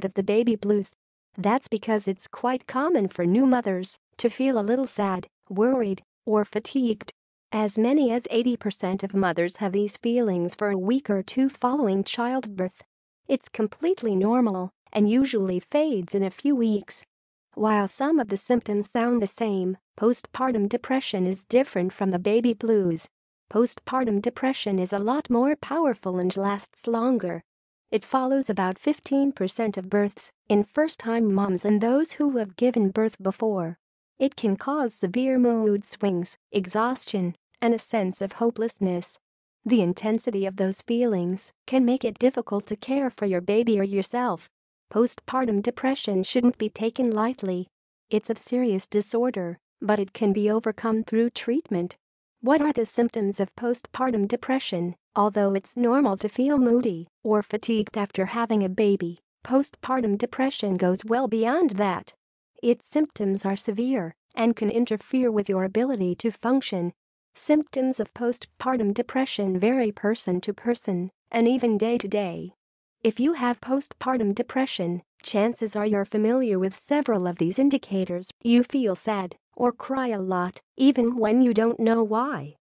of the baby blues. That's because it's quite common for new mothers to feel a little sad, worried, or fatigued. As many as 80% of mothers have these feelings for a week or two following childbirth. It's completely normal and usually fades in a few weeks. While some of the symptoms sound the same, postpartum depression is different from the baby blues. Postpartum depression is a lot more powerful and lasts longer. It follows about 15% of births in first-time moms and those who have given birth before. It can cause severe mood swings, exhaustion, and a sense of hopelessness. The intensity of those feelings can make it difficult to care for your baby or yourself. Postpartum depression shouldn't be taken lightly. It's a serious disorder, but it can be overcome through treatment. What are the symptoms of postpartum depression? Although it's normal to feel moody or fatigued after having a baby, postpartum depression goes well beyond that. Its symptoms are severe and can interfere with your ability to function. Symptoms of postpartum depression vary person to person and even day to day. If you have postpartum depression, chances are you're familiar with several of these indicators. You feel sad or cry a lot, even when you don't know why.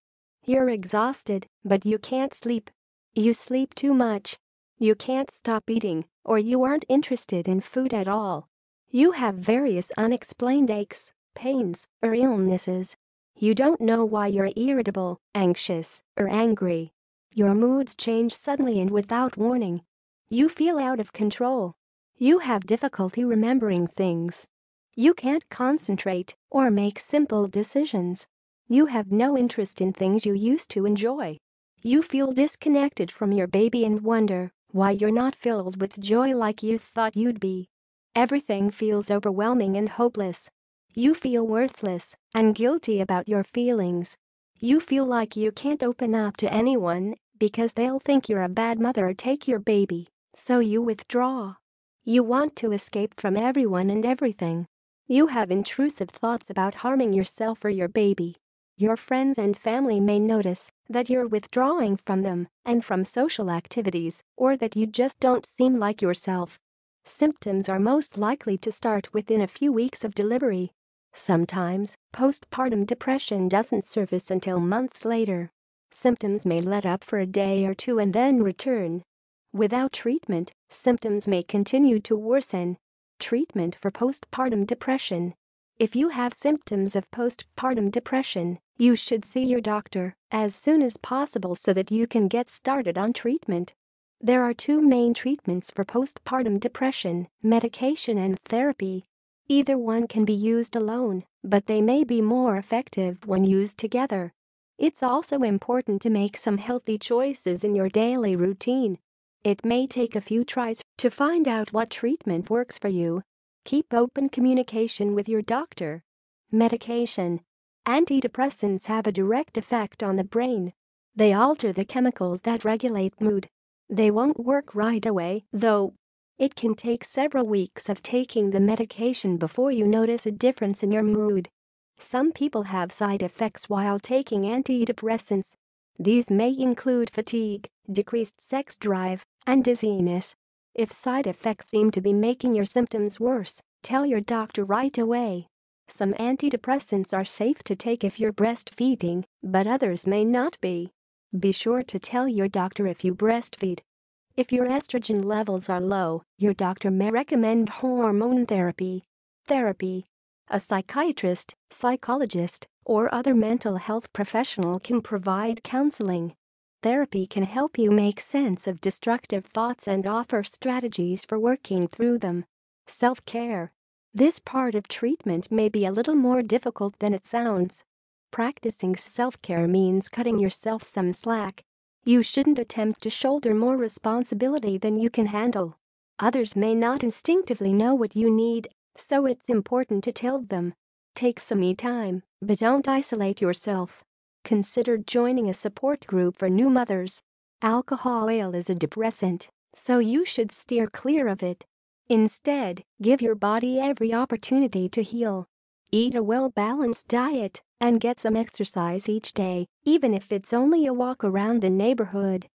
You're exhausted, but you can't sleep. You sleep too much. You can't stop eating, or you aren't interested in food at all. You have various unexplained aches, pains, or illnesses. You don't know why you're irritable, anxious, or angry. Your moods change suddenly and without warning. You feel out of control. You have difficulty remembering things. You can't concentrate or make simple decisions. You have no interest in things you used to enjoy. You feel disconnected from your baby and wonder why you're not filled with joy like you thought you'd be. Everything feels overwhelming and hopeless. You feel worthless and guilty about your feelings. You feel like you can't open up to anyone because they'll think you're a bad mother or take your baby, so you withdraw. You want to escape from everyone and everything. You have intrusive thoughts about harming yourself or your baby. Your friends and family may notice that you're withdrawing from them and from social activities, or that you just don't seem like yourself. Symptoms are most likely to start within a few weeks of delivery. Sometimes, postpartum depression doesn't surface until months later. Symptoms may let up for a day or two and then return. Without treatment, symptoms may continue to worsen. Treatment for postpartum depression. If you have symptoms of postpartum depression, you should see your doctor as soon as possible so that you can get started on treatment. There are two main treatments for postpartum depression: medication and therapy. Either one can be used alone, but they may be more effective when used together. It's also important to make some healthy choices in your daily routine. It may take a few tries to find out what treatment works for you. Keep open communication with your doctor. Medication. Antidepressants have a direct effect on the brain. They alter the chemicals that regulate mood. They won't work right away, though. It can take several weeks of taking the medication before you notice a difference in your mood. Some people have side effects while taking antidepressants. These may include fatigue, decreased sex drive, and dizziness. If side effects seem to be making your symptoms worse, tell your doctor right away. Some antidepressants are safe to take if you're breastfeeding, but others may not be. Be sure to tell your doctor if you breastfeed. If your estrogen levels are low, your doctor may recommend hormone therapy. A psychiatrist, psychologist, or other mental health professional can provide counseling. Therapy can help you make sense of destructive thoughts and offer strategies for working through them. Self-care. This part of treatment may be a little more difficult than it sounds. Practicing self-care means cutting yourself some slack. You shouldn't attempt to shoulder more responsibility than you can handle. Others may not instinctively know what you need, so it's important to tell them. Take some me time, but don't isolate yourself. Consider joining a support group for new mothers. Alcohol is a depressant, so you should steer clear of it. Instead, give your body every opportunity to heal. Eat a well-balanced diet and get some exercise each day, even if it's only a walk around the neighborhood.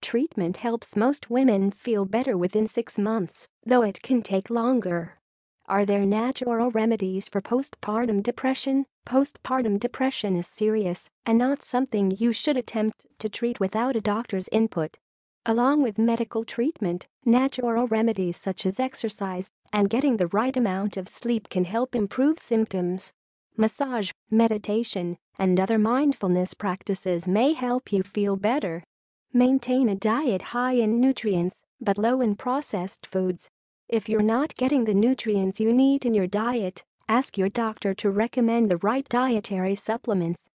Treatment helps most women feel better within 6 months, though it can take longer. Are there natural remedies for postpartum depression? Postpartum depression is serious and not something you should attempt to treat without a doctor's input. Along with medical treatment, natural remedies such as exercise and getting the right amount of sleep can help improve symptoms. Massage, meditation, and other mindfulness practices may help you feel better. Maintain a diet high in nutrients but low in processed foods. If you're not getting the nutrients you need in your diet, ask your doctor to recommend the right dietary supplements.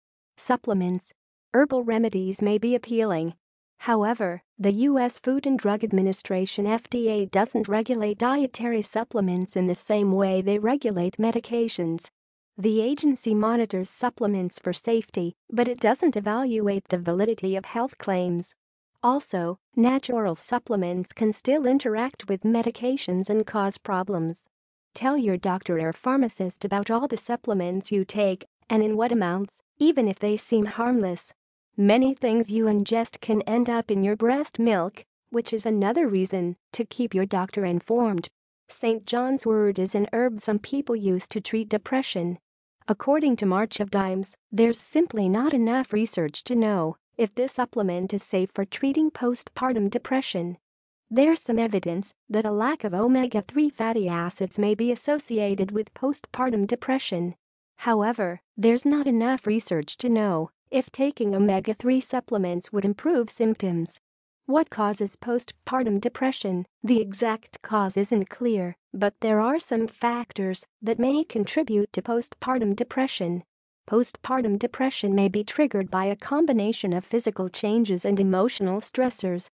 Herbal remedies may be appealing. However, the U.S. Food and Drug Administration (FDA) doesn't regulate dietary supplements in the same way they regulate medications. The agency monitors supplements for safety, but it doesn't evaluate the validity of health claims. Also, natural supplements can still interact with medications and cause problems. Tell your doctor or pharmacist about all the supplements you take and in what amounts, even if they seem harmless. Many things you ingest can end up in your breast milk, which is another reason to keep your doctor informed. St. John's wort is an herb some people use to treat depression. According to March of Dimes, there's simply not enough research to know if this supplement is safe for treating postpartum depression. There's some evidence that a lack of omega-3 fatty acids may be associated with postpartum depression. However, there's not enough research to know if taking omega-3 supplements would improve symptoms. What causes postpartum depression? The exact cause isn't clear, but there are some factors that may contribute to postpartum depression. Postpartum depression may be triggered by a combination of physical changes and emotional stressors.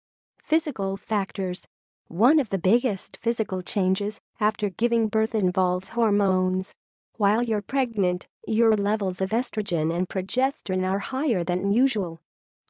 Physical factors. One of the biggest physical changes after giving birth involves hormones. While you're pregnant, your levels of estrogen and progesterone are higher than usual.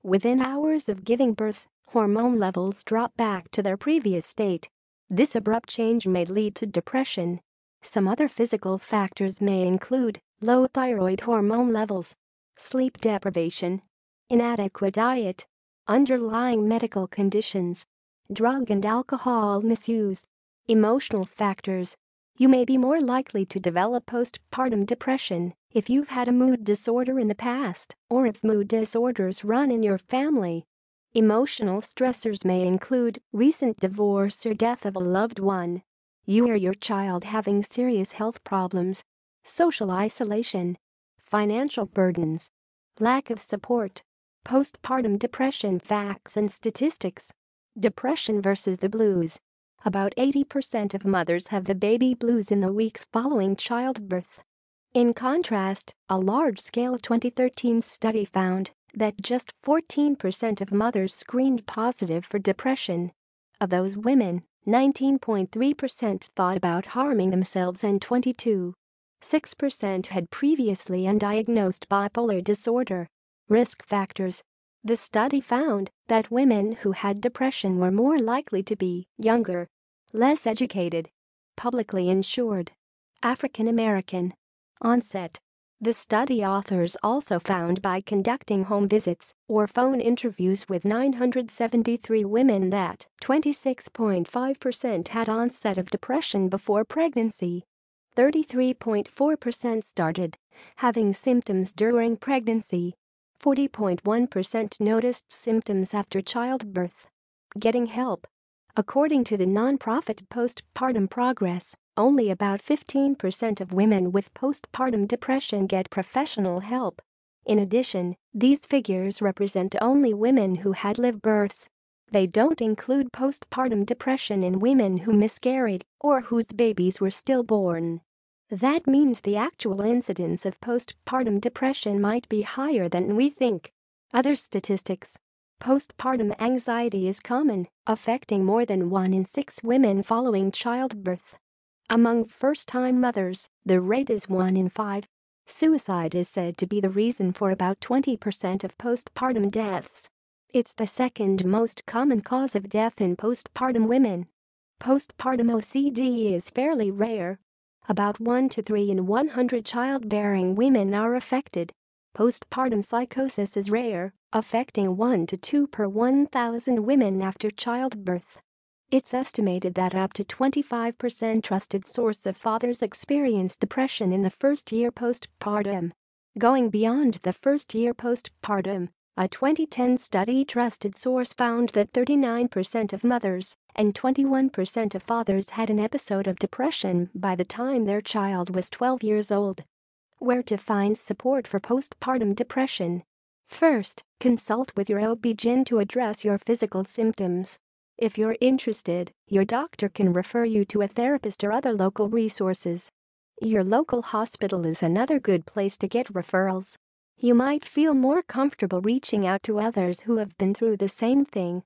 Within hours of giving birth, hormone levels drop back to their previous state. This abrupt change may lead to depression. Some other physical factors may include low thyroid hormone levels, sleep deprivation, inadequate diet, underlying medical conditions, drug and alcohol misuse. Emotional factors. You may be more likely to develop postpartum depression if you've had a mood disorder in the past or if mood disorders run in your family. Emotional stressors may include recent divorce or death of a loved one. You or your child having serious health problems, social isolation, financial burdens, lack of support. Postpartum depression facts and statistics. Depression versus the blues. About 80% of mothers have the baby blues in the weeks following childbirth. In contrast, a large-scale 2013 study found that just 14% of mothers screened positive for depression. Of those women, 19.3% thought about harming themselves and 22.6% had previously undiagnosed bipolar disorder. Risk factors. The study found that women who had depression were more likely to be younger, less educated, publicly insured, African American. Onset. The study authors also found by conducting home visits or phone interviews with 973 women that 26.5% had onset of depression before pregnancy. 33.4% started having symptoms during pregnancy. 40.1% noticed symptoms after childbirth. Getting help. According to the nonprofit Postpartum Progress, only about 15% of women with postpartum depression get professional help. In addition, these figures represent only women who had live births. They don't include postpartum depression in women who miscarried or whose babies were stillborn. That means the actual incidence of postpartum depression might be higher than we think. Other statistics. Postpartum anxiety is common, affecting more than 1 in 6 women following childbirth. Among first-time mothers, the rate is 1 in 5. Suicide is said to be the reason for about 20% of postpartum deaths. It's the second most common cause of death in postpartum women. Postpartum OCD is fairly rare. About 1 to 3 in 100 childbearing women are affected. Postpartum psychosis is rare. affecting 1 to 2 per 1,000 women after childbirth. It's estimated that up to 25% trusted source of fathers experience depression in the first year postpartum. Going beyond the first year postpartum, a 2010 study trusted source found that 39% of mothers and 21% of fathers had an episode of depression by the time their child was 12 years old. Where to find support for postpartum depression? First, consult with your OB/GYN to address your physical symptoms. If you're interested, your doctor can refer you to a therapist or other local resources. Your local hospital is another good place to get referrals. You might feel more comfortable reaching out to others who have been through the same thing.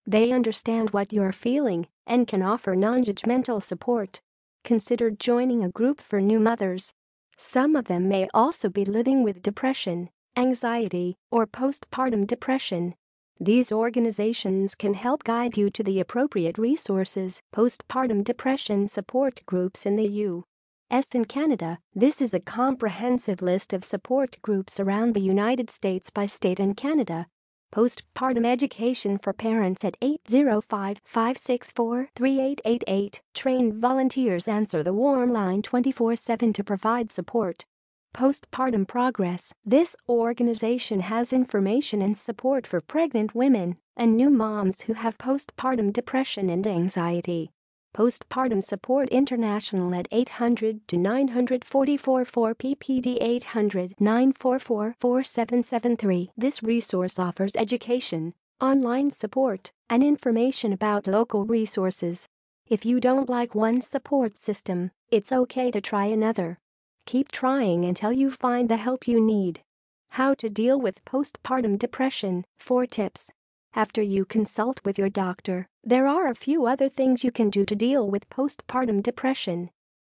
They understand what you're feeling and can offer non-judgmental support. Consider joining a group for new mothers. Some of them may also be living with depression, anxiety, or postpartum depression. These organizations can help guide you to the appropriate resources. Postpartum depression support groups in the U.S. and Canada. This is a comprehensive list of support groups around the United States by state and Canada. Postpartum education for parents at 805-564-3888. Trained volunteers answer the warm line 24/7 to provide support. Postpartum Progress. This organization has information and support for pregnant women and new moms who have postpartum depression and anxiety. Postpartum Support International at 800-944-4PPD 800-944-4773. This resource offers education, online support, and information about local resources. If you don't like one support system, it's okay to try another. Keep trying until you find the help you need. How to deal with postpartum depression. 4 tips. After you consult with your doctor, there are a few other things you can do to deal with postpartum depression.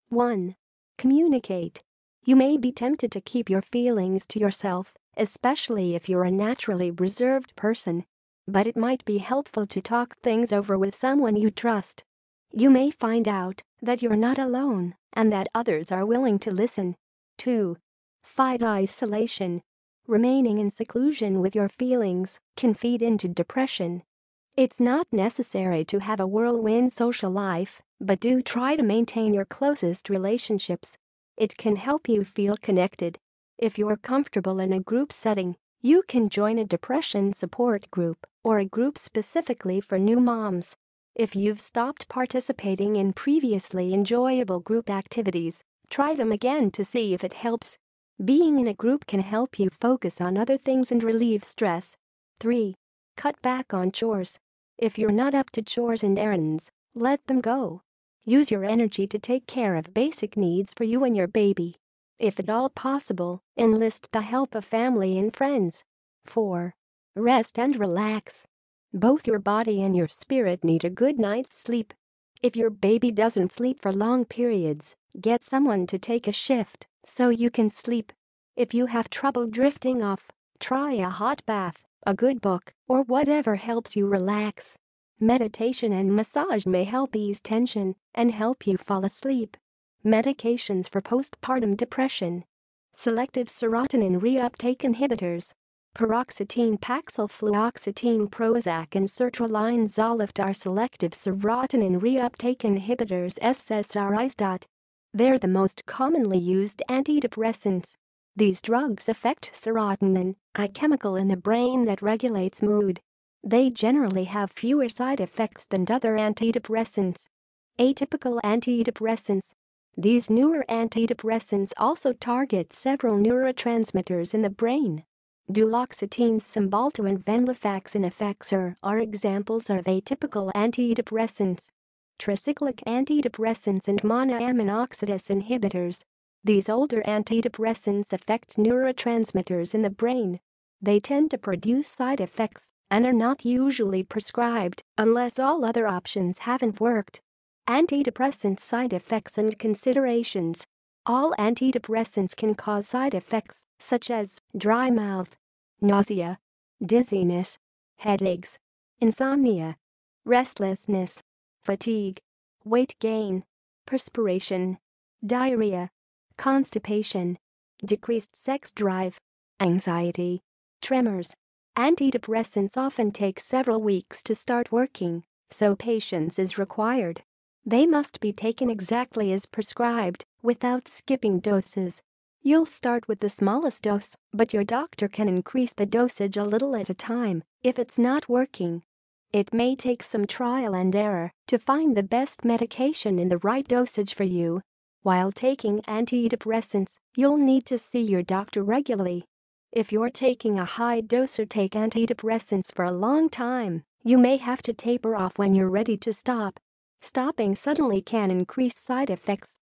1. Communicate. You may be tempted to keep your feelings to yourself, especially if you're a naturally reserved person. But it might be helpful to talk things over with someone you trust. You may find out that you're not alone and that others are willing to listen. 2. Fight isolation. Remaining in seclusion with your feelings can feed into depression. It's not necessary to have a whirlwind social life, but do try to maintain your closest relationships. It can help you feel connected. If you're comfortable in a group setting, you can join a depression support group or a group specifically for new moms. If you've stopped participating in previously enjoyable group activities, try them again to see if it helps. Being in a group can help you focus on other things and relieve stress. 3. Cut back on chores. If you're not up to chores and errands, let them go. Use your energy to take care of basic needs for you and your baby. If at all possible, enlist the help of family and friends. 4. Rest and relax. Both your body and your spirit need a good night's sleep. If your baby doesn't sleep for long periods, get someone to take a shift so you can sleep. If you have trouble drifting off, try a hot bath, a good book, or whatever helps you relax. Meditation and massage may help ease tension and help you fall asleep. Medications for postpartum depression. Selective serotonin reuptake inhibitors. Paroxetine, Paxil, fluoxetine, Prozac, and sertraline Zoloft are selective serotonin reuptake inhibitors SSRIs. They're the most commonly used antidepressants. These drugs affect serotonin, a chemical in the brain that regulates mood. They generally have fewer side effects than other antidepressants. Atypical antidepressants. These newer antidepressants also target several neurotransmitters in the brain. Duloxetine, Cymbalta, and venlafaxine Effexor are examples of atypical antidepressants. Tricyclic antidepressants and monoamine oxidase inhibitors. These older antidepressants affect neurotransmitters in the brain. They tend to produce side effects and are not usually prescribed unless all other options haven't worked. Antidepressant side effects and considerations. All antidepressants can cause side effects such as dry mouth, nausea, dizziness, headaches, insomnia, restlessness, fatigue, weight gain, perspiration, diarrhea, constipation, decreased sex drive, anxiety, tremors, Antidepressants often take several weeks to start working, so patience is required. They must be taken exactly as prescribed, without skipping doses. You'll start with the smallest dose, but your doctor can increase the dosage a little at a time if it's not working. It may take some trial and error to find the best medication in the right dosage for you. While taking antidepressants, you'll need to see your doctor regularly. If you're taking a high dose or take antidepressants for a long time, you may have to taper off when you're ready to stop. Stopping suddenly can increase side effects.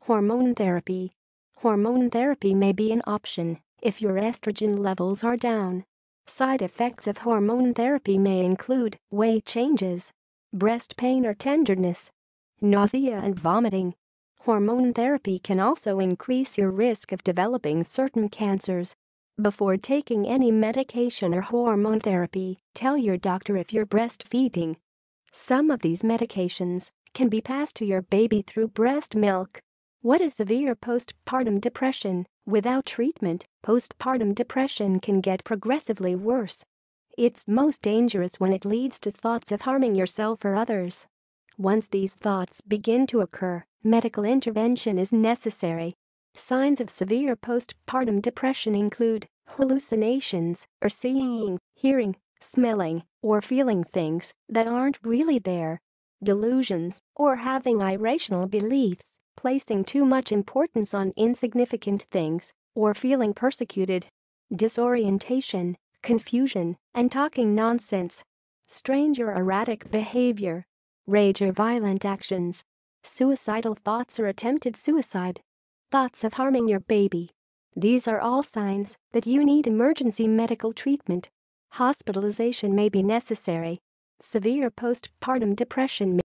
Hormone therapy. Hormone therapy may be an option if your estrogen levels are down. Side effects of hormone therapy may include weight changes, breast pain or tenderness, nausea and vomiting. Hormone therapy can also increase your risk of developing certain cancers. Before taking any medication or hormone therapy, tell your doctor if you're breastfeeding. Some of these medications can be passed to your baby through breast milk. What is severe postpartum depression? Without treatment, postpartum depression can get progressively worse. It's most dangerous when it leads to thoughts of harming yourself or others. Once these thoughts begin to occur, medical intervention is necessary. Signs of severe postpartum depression include hallucinations, or seeing, hearing, smelling, or feeling things that aren't really there, delusions, or having irrational beliefs, placing too much importance on insignificant things, or feeling persecuted, disorientation, confusion, and talking nonsense, strange or erratic behavior, rage or violent actions, suicidal thoughts or attempted suicide, thoughts of harming your baby. These are all signs that you need emergency medical treatment. Hospitalization may be necessary. Severe postpartum depression may